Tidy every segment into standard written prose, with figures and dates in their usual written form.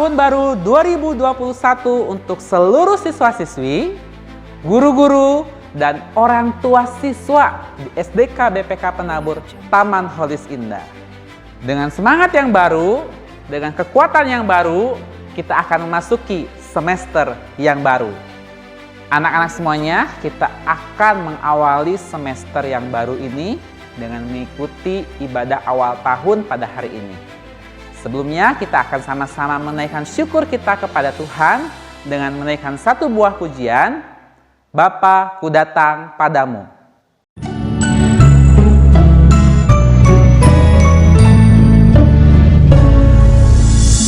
Tahun Baru 2021 untuk seluruh siswa-siswi, guru-guru, dan orang tua siswa di SDK BPK Penabur Taman Holis Indah. Dengan semangat yang baru, dengan kekuatan yang baru, kita akan memasuki semester yang baru. Anak-anak semuanya, kita akan mengawali semester yang baru ini dengan mengikuti ibadah awal tahun pada hari ini. Sebelumnya, kita akan sama-sama menaikkan syukur kita kepada Tuhan dengan menaikkan satu buah pujian, Bapa, ku datang padamu.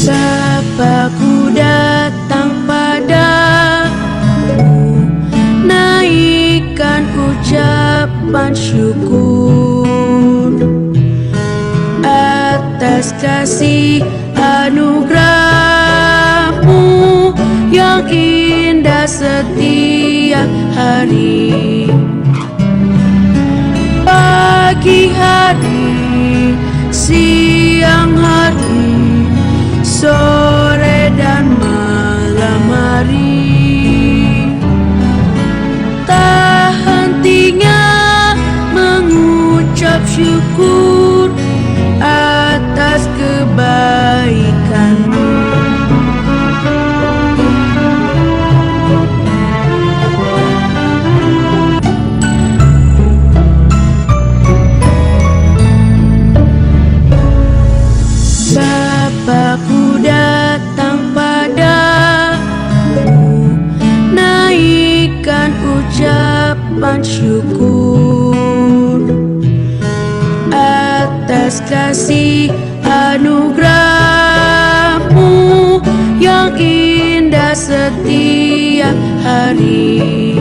Bapa, ku datang padamu, naikkan ucapan syukur atas kasih anugerah-Mu yang indah setiap hari. Pagi hari, siang hari, sore dan malam hari, tak hentinya mengucap syukur atas kebaikan-Mu. Bapa, ku datang padamu, naikkan ucapan syukur atas kasih anugerah-Mu yang indah setiap hari.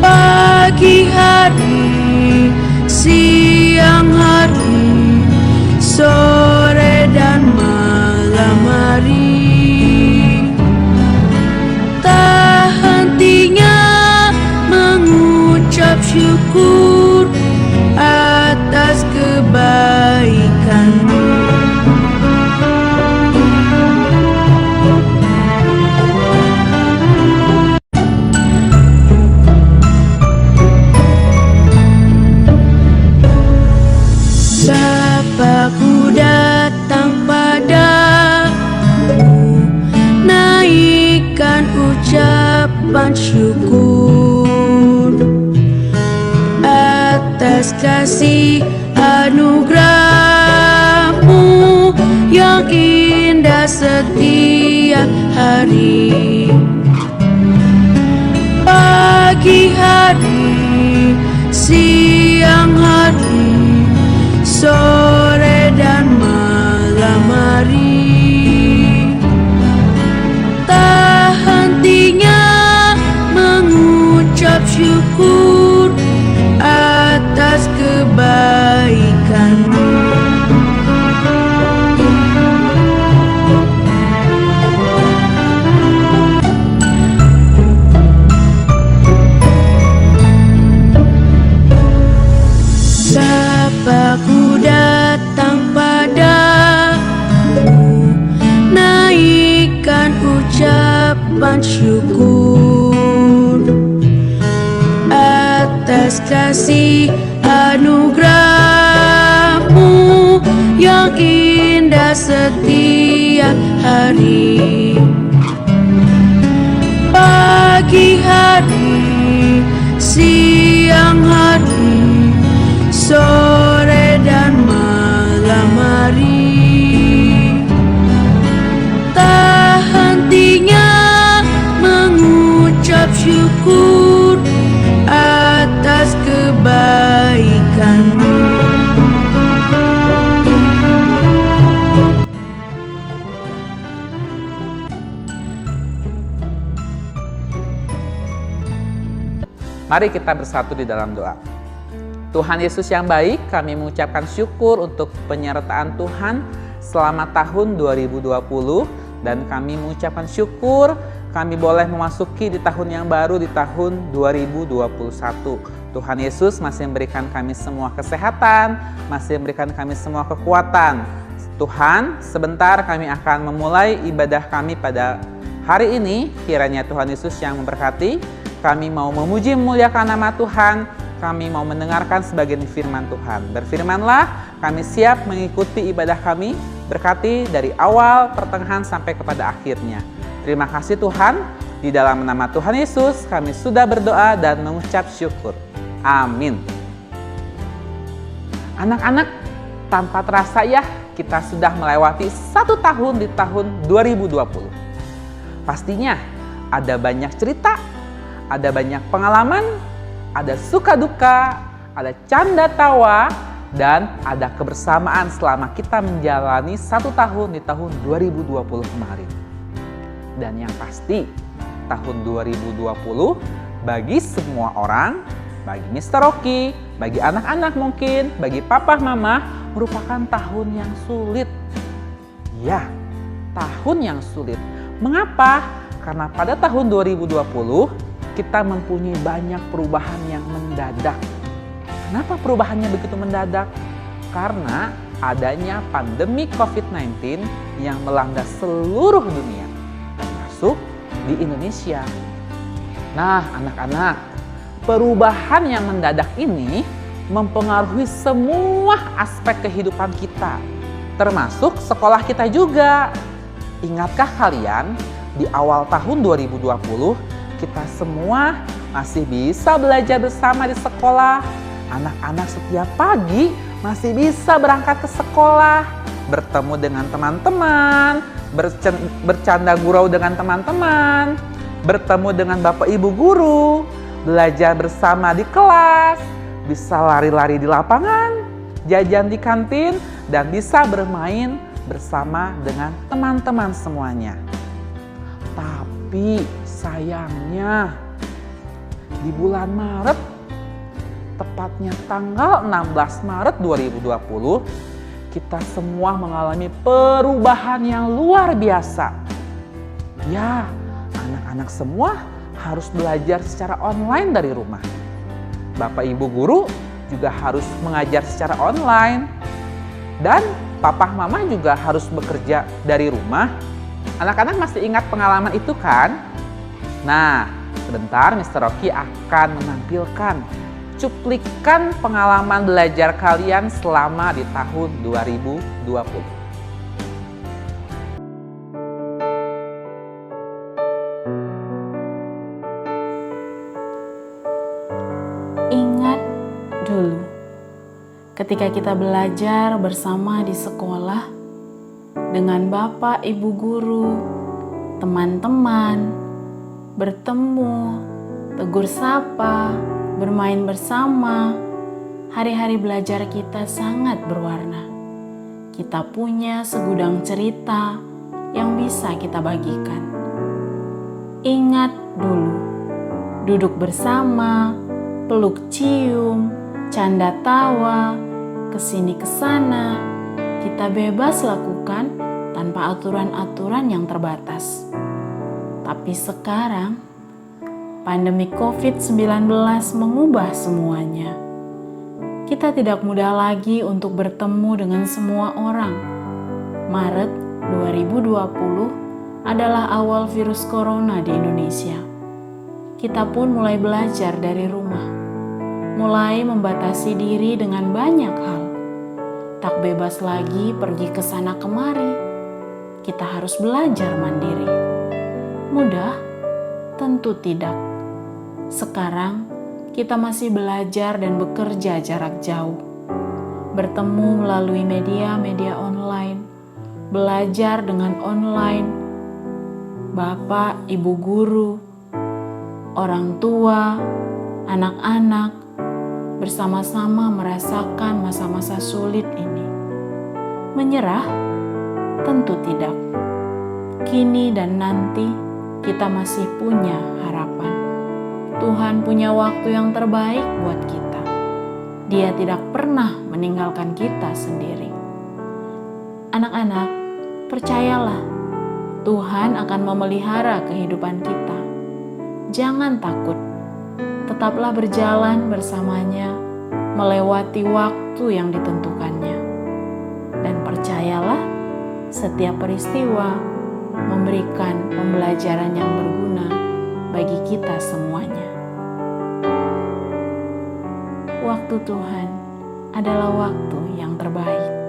Pagi hari, siang hari, sore dan malam hari, tak hentinya mengucap syukur atas kebaikan-Mu. Bapa, ku datang padamu, naikkan ucapan syukur atas kasih anugerah-Mu yang indah setiap hari. Pagi hari, siang hari, sore dan malam hari, tak hentinya mengucap syukur atas kebaikan-Mu. Bapa, ku datang padamu, naikkan ucapan syukur atas kasih anugerah-Mu yang indah setiap hari. Pagi hari, siang hari, sore dan malam hari, tak hentinya mengucap syukur atas kebaikan-Mu. Mari kita bersatu di dalam doa. Tuhan Yesus yang baik, kami mengucapkan syukur untuk penyertaan Tuhan selama tahun 2020 dan kami mengucapkan syukur kami boleh memasuki di tahun yang baru di tahun 2021. Tuhan Yesus masih memberikan kami semua kesehatan, masih memberikan kami semua kekuatan. Tuhan, sebentar kami akan memulai ibadah kami pada hari ini. Kiranya Tuhan Yesus yang memberkati. Kami mau memuji memuliakan nama Tuhan. Kami mau mendengarkan sebagian firman Tuhan. Berfirmanlah, kami siap mengikuti ibadah kami. Berkati dari awal, pertengahan sampai kepada akhirnya. Terima kasih Tuhan. Di dalam nama Tuhan Yesus kami sudah berdoa dan mengucap syukur. Amin. Anak-anak, tanpa terasa ya, kita sudah melewati 1 tahun di tahun 2020. Pastinya ada banyak cerita, ada banyak pengalaman, ada suka duka, ada canda tawa, dan ada kebersamaan selama kita menjalani 1 tahun di tahun 2020 kemarin. Dan yang pasti, tahun 2020 bagi semua orang, bagi Mr. Rocky, bagi anak-anak mungkin, bagi papa mama, merupakan tahun yang sulit. Ya, tahun yang sulit. Mengapa? Karena pada tahun 2020 kita mempunyai banyak perubahan yang mendadak. Kenapa perubahannya begitu mendadak? Karena adanya pandemi COVID-19 yang melanda seluruh dunia, termasuk di Indonesia. Nah, anak-anak, perubahan yang mendadak ini mempengaruhi semua aspek kehidupan kita, termasuk sekolah kita juga. Ingatkah kalian, di awal tahun 2020, kita semua masih bisa belajar bersama di sekolah. Anak-anak setiap pagi masih bisa berangkat ke sekolah, bertemu dengan teman-teman, bercanda gurau dengan teman-teman, bertemu dengan bapak ibu guru, belajar bersama di kelas, bisa lari-lari di lapangan, jajan di kantin, dan bisa bermain bersama dengan teman-teman semuanya. Tapi sayangnya di bulan Maret, tepatnya tanggal 16 Maret 2020, kita semua mengalami perubahan yang luar biasa. Ya, anak-anak semua harus belajar secara online dari rumah. Bapak ibu guru juga harus mengajar secara online. Dan papa mama juga harus bekerja dari rumah. Anak-anak masih ingat pengalaman itu kan? Nah, sebentar Mr. Rocky akan menampilkan cuplikan pengalaman belajar kalian selama di tahun 2020. Ingat dulu, ketika kita belajar bersama di sekolah dengan bapak, ibu guru, teman-teman, bertemu, tegur sapa, bermain bersama. Hari-hari belajar kita sangat berwarna. Kita punya segudang cerita yang bisa kita bagikan. Ingat dulu, duduk bersama, peluk cium, canda tawa, kesini kesana, kita bebas lakukan tanpa aturan-aturan yang terbatas. Tapi sekarang, pandemi COVID-19 mengubah semuanya. Kita tidak mudah lagi untuk bertemu dengan semua orang. Maret 2020 adalah awal virus corona di Indonesia. Kita pun mulai belajar dari rumah, mulai membatasi diri dengan banyak hal. Tak bebas lagi pergi ke sana kemari. Kita harus belajar mandiri. Mudah? Tentu tidak. Sekarang kita masih belajar dan bekerja jarak jauh. Bertemu melalui media-media online, belajar dengan online. Bapak, ibu guru, orang tua, anak-anak bersama-sama merasakan masa-masa sulit ini. Menyerah? Tentu tidak. Kini dan nanti kita masih punya harapan. Tuhan punya waktu yang terbaik buat kita. Dia tidak pernah meninggalkan kita sendiri. Anak-anak, percayalah, Tuhan akan memelihara kehidupan kita. Jangan takut, tetaplah berjalan bersamanya, melewati waktu yang ditentukannya. Dan percayalah, setiap peristiwa memberikan pembelajaran yang berguna bagi kita semuanya. Waktu Tuhan adalah waktu yang terbaik.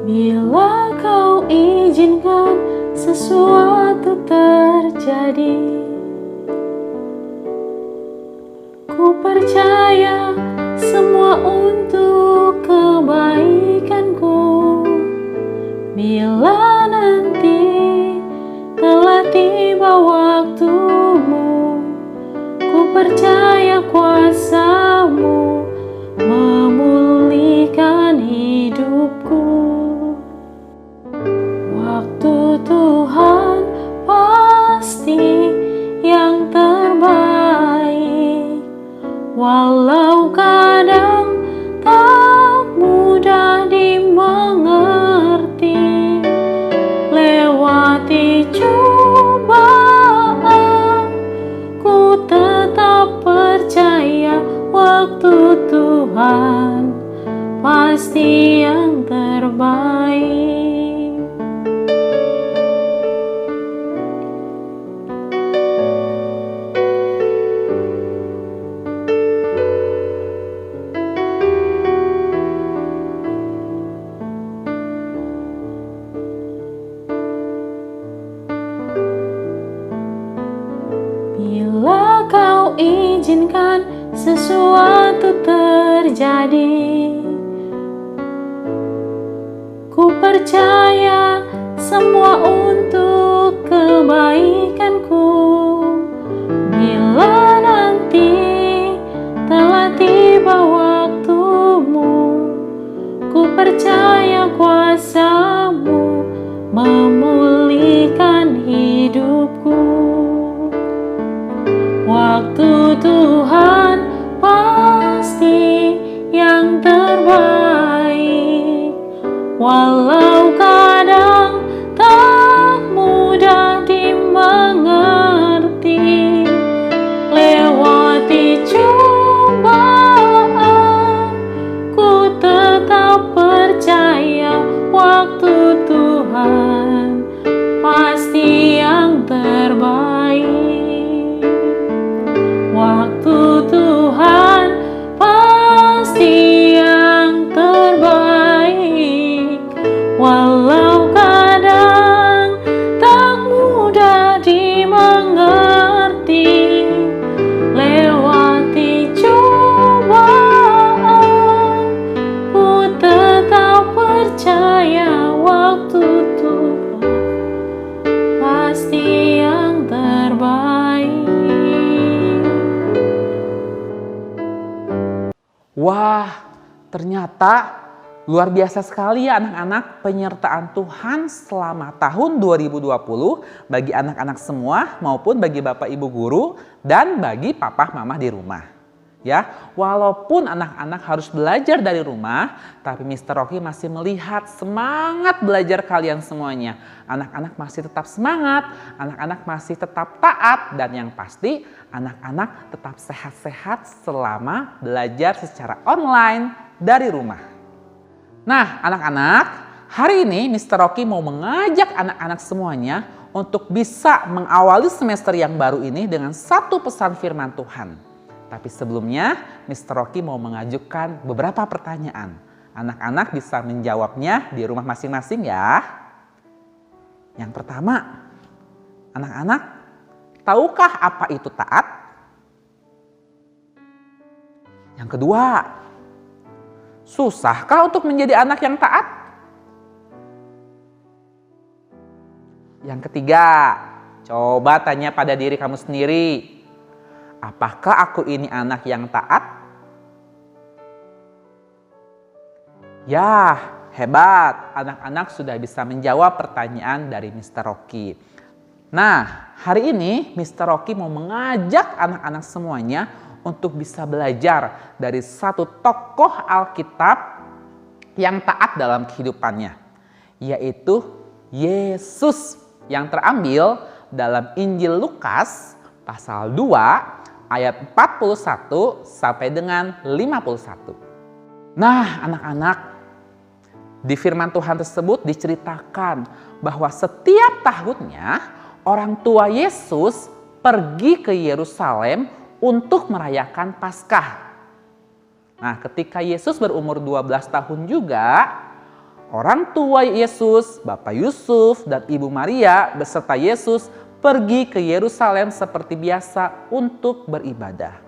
Bila kau izinkan sesuatu terjadi, ku percaya semua untuk kebaikanku. Bila nanti telah tiba waktumu, ku percaya kuasa-Mu memulihkan hidupku. Waktu Tuhan pasti yang terbaik, walau kadang tak mudah dimengerti. Lewati cobaan, ku tetap percaya waktu Tuhan pasti yang terbaik. Bila kau izinkan sesuatu terjadi, ku percaya semua untuk kebaikanku. Bila nanti telah tiba waktumu, ku percaya kuasa-Mu memulihkan hidupku. Waktu Tuhan pasti yang terbaik, walau kadang tak mudah dimengerti. Lewati cobaan, ku tetap percaya waktu Tuhan pasti yang terbaik. Waktu Tuhan pasti yang terbaik, walau kadang tak mudah dimengerti. Lewati cobaan, ku tetap percaya waktu Tuhan pasti yang terbaik. Wah, ternyata luar biasa sekali ya anak-anak penyertaan Tuhan selama tahun 2020 bagi anak-anak semua maupun bagi Bapak Ibu guru dan bagi papa mama di rumah. Ya, walaupun anak-anak harus belajar dari rumah, tapi Mr. Rocky masih melihat semangat belajar kalian semuanya. Anak-anak masih tetap semangat, anak-anak masih tetap taat, dan yang pasti anak-anak tetap sehat-sehat selama belajar secara online dari rumah. Nah, anak-anak, hari ini Mr. Rocky mau mengajak anak-anak semuanya untuk bisa mengawali semester yang baru ini dengan satu pesan firman Tuhan. Tapi sebelumnya, Mr. Rocky mau mengajukan beberapa pertanyaan. Anak-anak bisa menjawabnya di rumah masing-masing ya. Yang pertama, anak-anak, tahukah apa itu taat? Yang kedua, susahkah untuk menjadi anak yang taat? Yang ketiga, coba tanya pada diri kamu sendiri. Apakah aku ini anak yang taat? Ya, hebat. Anak-anak sudah bisa menjawab pertanyaan dari Mr. Rocky. Nah, hari ini Mr. Rocky mau mengajak anak-anak semuanya untuk bisa belajar dari satu tokoh Alkitab yang taat dalam kehidupannya, yaitu Yesus, yang terambil dalam Injil Lukas pasal 2 ayat 41 sampai dengan 51. Nah, anak-anak, di firman Tuhan tersebut diceritakan bahwa setiap tahunnya orang tua Yesus pergi ke Yerusalem untuk merayakan Paskah. Nah, ketika Yesus berumur 12 tahun juga, orang tua Yesus, Bapak Yusuf dan Ibu Maria beserta Yesus pergi ke Yerusalem seperti biasa untuk beribadah.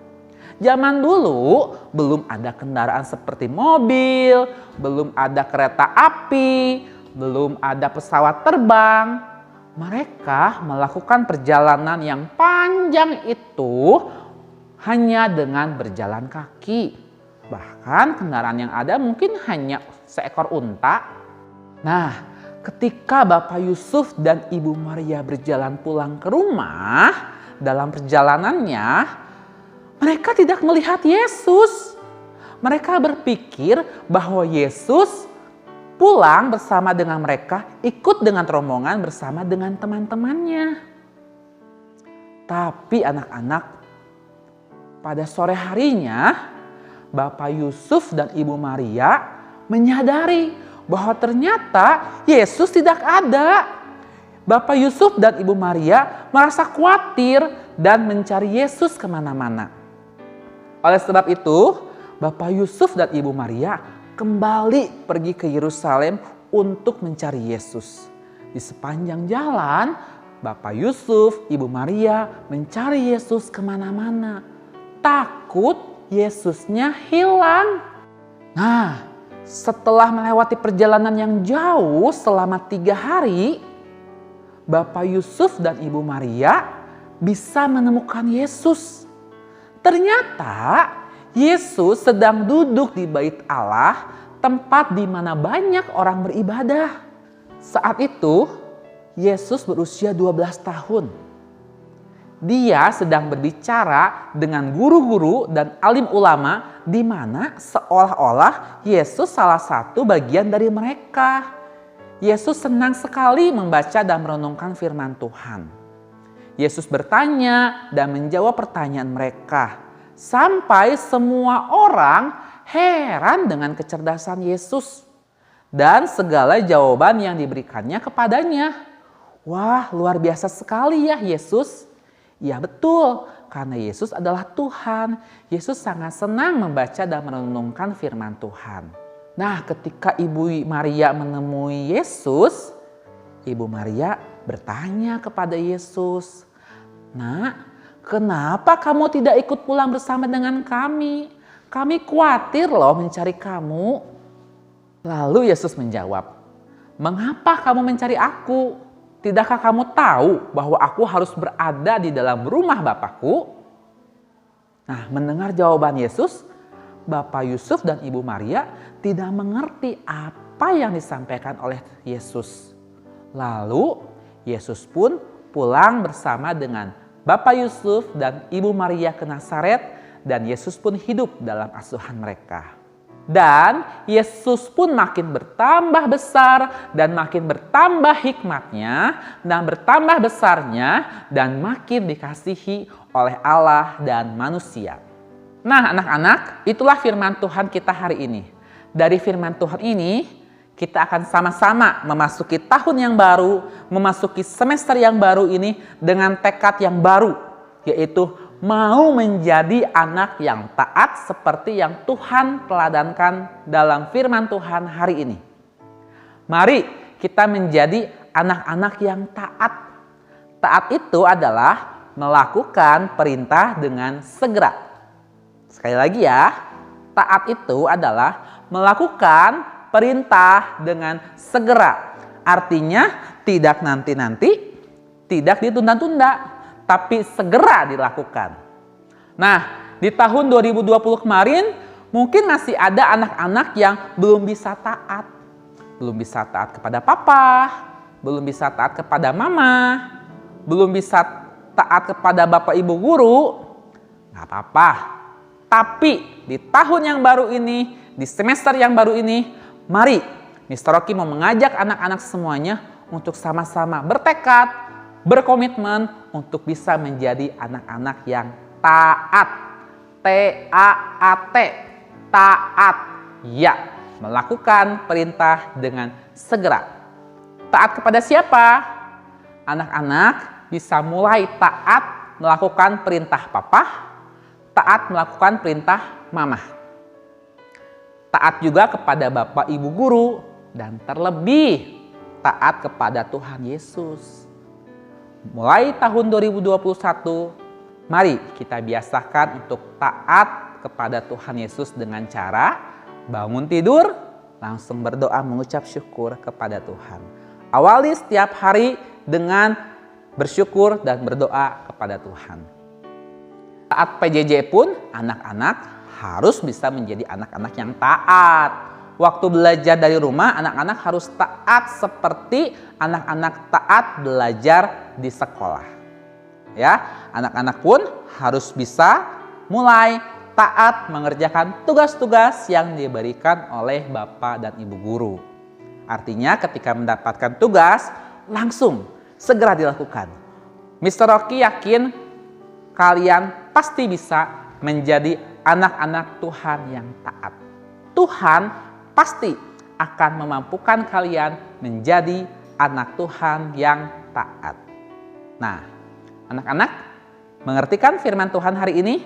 Zaman dulu belum ada kendaraan seperti mobil, belum ada kereta api, belum ada pesawat terbang. Mereka melakukan perjalanan yang panjang itu hanya dengan berjalan kaki. Bahkan kendaraan yang ada mungkin hanya seekor unta. Nah, ketika Bapak Yusuf dan Ibu Maria berjalan pulang ke rumah, dalam perjalanannya mereka tidak melihat Yesus. Mereka berpikir bahwa Yesus pulang bersama dengan mereka, ikut dengan rombongan bersama dengan teman-temannya. Tapi anak-anak, pada sore harinya Bapak Yusuf dan Ibu Maria menyadari bahwa ternyata Yesus tidak ada. Bapak Yusuf dan Ibu Maria merasa khawatir dan mencari Yesus kemana-mana. Oleh sebab itu, Bapak Yusuf dan Ibu Maria kembali pergi ke Yerusalem untuk mencari Yesus. Di sepanjang jalan, Bapak Yusuf, Ibu Maria mencari Yesus kemana-mana. Takut Yesusnya hilang. Nah, setelah melewati perjalanan yang jauh selama 3 hari, Bapak Yusuf dan Ibu Maria bisa menemukan Yesus. Ternyata Yesus sedang duduk di Bait Allah, tempat di mana banyak orang beribadah. Saat itu, Yesus berusia 12 tahun. Dia sedang berbicara dengan guru-guru dan alim ulama, di mana seolah-olah Yesus salah satu bagian dari mereka. Yesus senang sekali membaca dan merenungkan firman Tuhan. Yesus bertanya dan menjawab pertanyaan mereka, sampai semua orang heran dengan kecerdasan Yesus dan segala jawaban yang diberikannya kepadanya. Wah, luar biasa sekali ya Yesus. Ya betul, karena Yesus adalah Tuhan. Yesus sangat senang membaca dan merenungkan firman Tuhan. Nah, ketika Ibu Maria menemui Yesus, Ibu Maria bertanya kepada Yesus, "Nak, kenapa kamu tidak ikut pulang bersama dengan kami? Kami khawatir loh mencari kamu." Lalu Yesus menjawab, "Mengapa kamu mencari aku? Tidakkah kamu tahu bahwa aku harus berada di dalam rumah Bapakku?" Nah, mendengar jawaban Yesus, Bapak Yusuf dan Ibu Maria tidak mengerti apa yang disampaikan oleh Yesus. Lalu Yesus pun pulang bersama dengan Bapak Yusuf dan Ibu Maria ke Nazaret, dan Yesus pun hidup dalam asuhan mereka. Dan Yesus pun makin bertambah besar dan makin bertambah hikmatnya dan bertambah besarnya dan makin dikasihi oleh Allah dan manusia. Nah, anak-anak, itulah firman Tuhan kita hari ini. Dari firman Tuhan ini, kita akan sama-sama memasuki tahun yang baru, memasuki semester yang baru ini dengan tekad yang baru, yaitu mau menjadi anak yang taat seperti yang Tuhan teladankan dalam firman Tuhan hari ini. Mari kita menjadi anak-anak yang taat. Taat itu adalah melakukan perintah dengan segera. Sekali lagi ya, taat itu adalah melakukan perintah dengan segera. Artinya tidak nanti-nanti, Tidak ditunda-tunda, tapi segera dilakukan. Nah, di tahun 2020 kemarin, mungkin masih ada anak-anak yang belum bisa taat. Belum bisa taat kepada papa, belum bisa taat kepada mama, belum bisa taat kepada bapak ibu guru. Nggak apa-apa. Tapi di tahun yang baru ini, di semester yang baru ini, mari Mr. Rocky mau mengajak anak-anak semuanya untuk sama-sama bertekad, berkomitmen untuk bisa menjadi anak-anak yang taat. T-A-A-T. Taat. Ya, melakukan perintah dengan segera. Taat kepada siapa? Anak-anak bisa mulai taat melakukan perintah papa, taat melakukan perintah mama. Taat juga kepada bapak ibu guru, dan terlebih taat kepada Tuhan Yesus. Mulai tahun 2021, mari kita biasakan untuk taat kepada Tuhan Yesus dengan cara bangun tidur, langsung berdoa mengucap syukur kepada Tuhan. Awali setiap hari dengan bersyukur dan berdoa kepada Tuhan. Saat PJJ pun anak-anak harus bisa menjadi anak-anak yang taat. Waktu belajar dari rumah, anak-anak harus taat seperti anak-anak taat belajar di sekolah. Ya, anak-anak pun harus bisa mulai taat mengerjakan tugas-tugas yang diberikan oleh bapak dan ibu guru. Artinya ketika mendapatkan tugas, langsung segera dilakukan. Mr. Rocky yakin kalian pasti bisa menjadi anak-anak Tuhan yang taat. Tuhan pasti akan memampukan kalian menjadi anak Tuhan yang taat. Nah, anak-anak, mengerti kan firman Tuhan hari ini?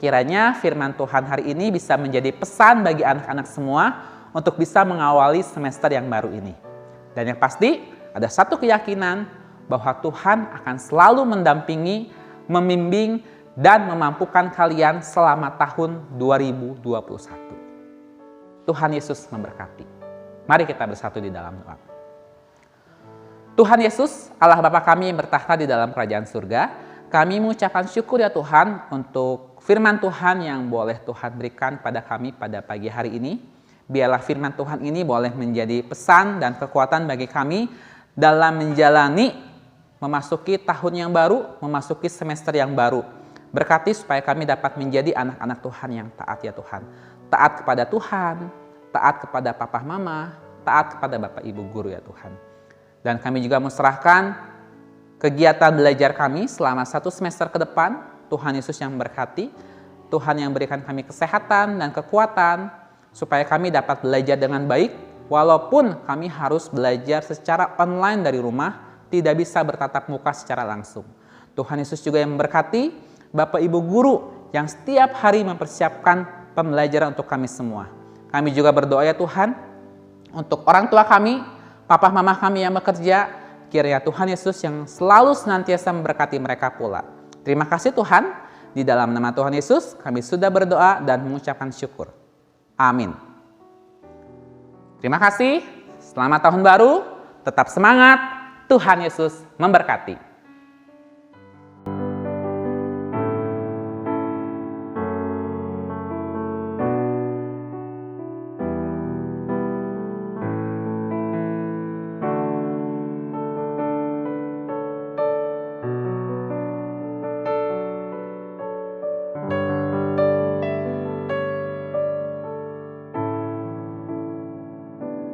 Kiranya firman Tuhan hari ini bisa menjadi pesan bagi anak-anak semua untuk bisa mengawali semester yang baru ini. Dan yang pasti, ada satu keyakinan bahwa Tuhan akan selalu mendampingi, membimbing, dan memampukan kalian selama tahun 2021. Tuhan Yesus memberkati. Mari kita bersatu di dalam doa. Tuhan Yesus, Allah Bapa kami yang bertahta di dalam kerajaan surga, kami mengucapkan syukur ya Tuhan untuk firman Tuhan yang boleh Tuhan berikan pada kami pada pagi hari ini. Biarlah firman Tuhan ini boleh menjadi pesan dan kekuatan bagi kami dalam menjalani memasuki tahun yang baru, memasuki semester yang baru. Berkati supaya kami dapat menjadi anak-anak Tuhan yang taat ya Tuhan. Taat kepada Tuhan, taat kepada papa mama, taat kepada bapak ibu guru ya Tuhan. Dan kami juga menserahkan kegiatan belajar kami selama 1 semester ke depan. Tuhan Yesus yang memberkati, Tuhan yang berikan kami kesehatan dan kekuatan, supaya kami dapat belajar dengan baik, walaupun kami harus belajar secara online dari rumah, tidak bisa bertatap muka secara langsung. Tuhan Yesus juga yang memberkati bapak ibu guru yang setiap hari mempersiapkan pembelajaran untuk kami semua. Kami juga berdoa ya Tuhan, untuk orang tua kami, papa mama kami yang bekerja, kiranya Tuhan Yesus yang selalu senantiasa memberkati mereka pula. Terima kasih Tuhan, di dalam nama Tuhan Yesus kami sudah berdoa dan mengucapkan syukur. Amin. Terima kasih, selamat tahun baru, tetap semangat, Tuhan Yesus memberkati.